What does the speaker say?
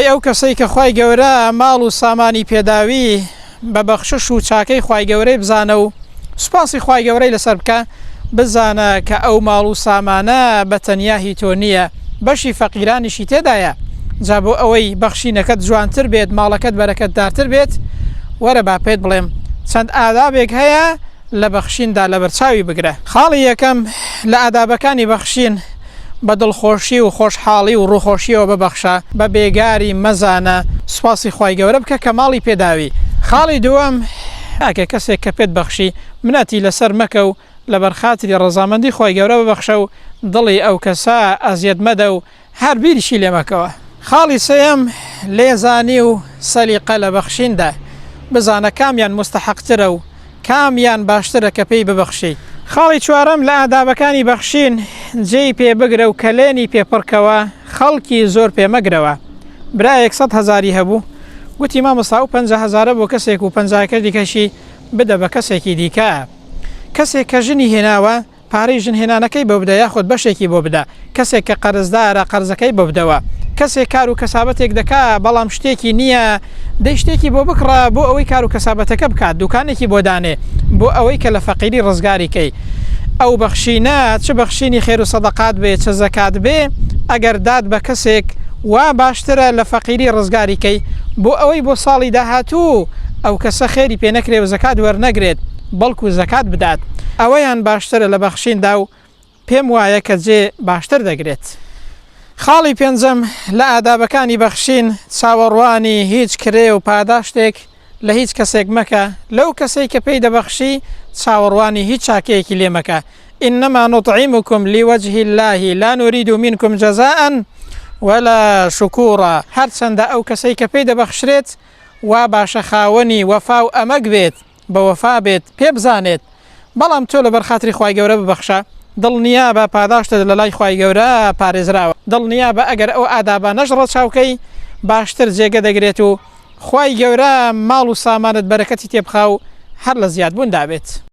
ئەو کەسەی کە خوای گەورە ماڵ و سامانی پێداوی بە بەخشش و چاکەی خوای گەورەی بزانە و سوپاسی خوای گەورەی لەسەر بکە، بزانە کە ئەو ماڵ و سامانە بە تەنیا هی تۆ نییە، بەشی فەقیرانیشی تێدایە. جا بۆ ئەوەی بەخشینەکەت جوانتر بێت، ماڵەکەت بەرەکەتدارتر بێت، وەرە با پێت بڵێم چەند ئادابێک هەیە لە بەخشیندا لە بەرچاوی بگرە. خاڵی یەکەم لە ئادابەکانی بەخشین بە دڵخۆشی و خۆشحاڵی و ڕووخۆشیەوە ببەخشە، بە بێگاری مەزانە، سوپاسی خوای گەورە بکە کە ماڵی پێداوی. خاڵی دووەم ئاگە کەسێک کە پێت بەخشی منەتی لەسەر مەکە و لە بەرخاتری ڕەزامەندی خوای گەورە ببەخشە و دڵی ئەو کەسە ئەزیەت مەدە و هەر بیریشی لێ مەکەوە. خاڵی سێەم لێزانی و سەلیقە لە بەخشیندا، بزانە کامیان مستحقترە و کامیان باشترە کە پێی ببەخشی. خاڵی چوارەم لە ئادابەکانی بەخشین جێی پێ بگرە و کەلێنی پێپڕکەوە، خەڵکی زۆر پێمەگرەوە. برایەک 100,000 هەبوو، گوتی مامۆستا و 50,000 بۆ کەسێک و 50 دیکەشی بدە بە کەسێکی دیکە. کەسێک کە ژنی هێناوە پارەی ژن هێنانەکەی بۆ بدە، یاخود بەشێکی بۆ بدە. کەسێک کە قەرزدارە قەرزەکەی بۆ بدەوە. کەسێک کار و کەسابەتێک دەکا بەڵام شتێکی نییە، دەی شتێکی بۆ بکڕە بۆ ئەوەی کار و کەسابەتەکە بکات، دوکانێکی بۆ دانێ بۆ ئەوەی کە لە فەقیری ڕزگاریکەی. ئەو بەخشینە چ بەخشینی خێر و سەدەقات بێ چه زەکات بێ، ئەگەر داد بە کەسێک وا باشترە لە فەقیری ڕزگاریکەی بۆ ئەوەی بۆ ساڵی داهاتوو ئەو کەسە خێری پێ نەکرێ و زەکات وەرنەگرێت بەڵکو زەکات بدات، ئەوەیان باشترە لە بەخشیندا و پێم وایە کە جێ باشتر دەگرێت. خاڵی پێنجەم لە ئادابەکانی بەخشین چاوەڕوانی هیچ کرێ و پاداشتێک لە هیچ کەسێک مەکە، لەو کەسەی کە پێی دەبەخشی چاوەڕوانی هیچ چاکەیەکی لێ مەکە. ئینەما نوطعیمکم لوجه الله لا نريد منكم جزاء ولا شکوورا. هەرچەندە ئەو کەسەی کە پێی دەبەخشرێت وا باشە خاوەنی وەفا و ئەمەک بێت، بە وەفا بێت، پێ بزانێت، بەڵام تۆ لە بەرخاتری خوای گەورە ببەخشە، دڵنیا بە پاداشتە لە لای خوای گەورە پارێزراوە، دڵنیا بە ئەگەر ئەو ئادابە نەژڕە چاوکەی باشتر جێگە دەگرێت و خوای گەورە ماڵ و سامانت بەرەکەتی تێبخا و هەر لە زیادبوون دابێت.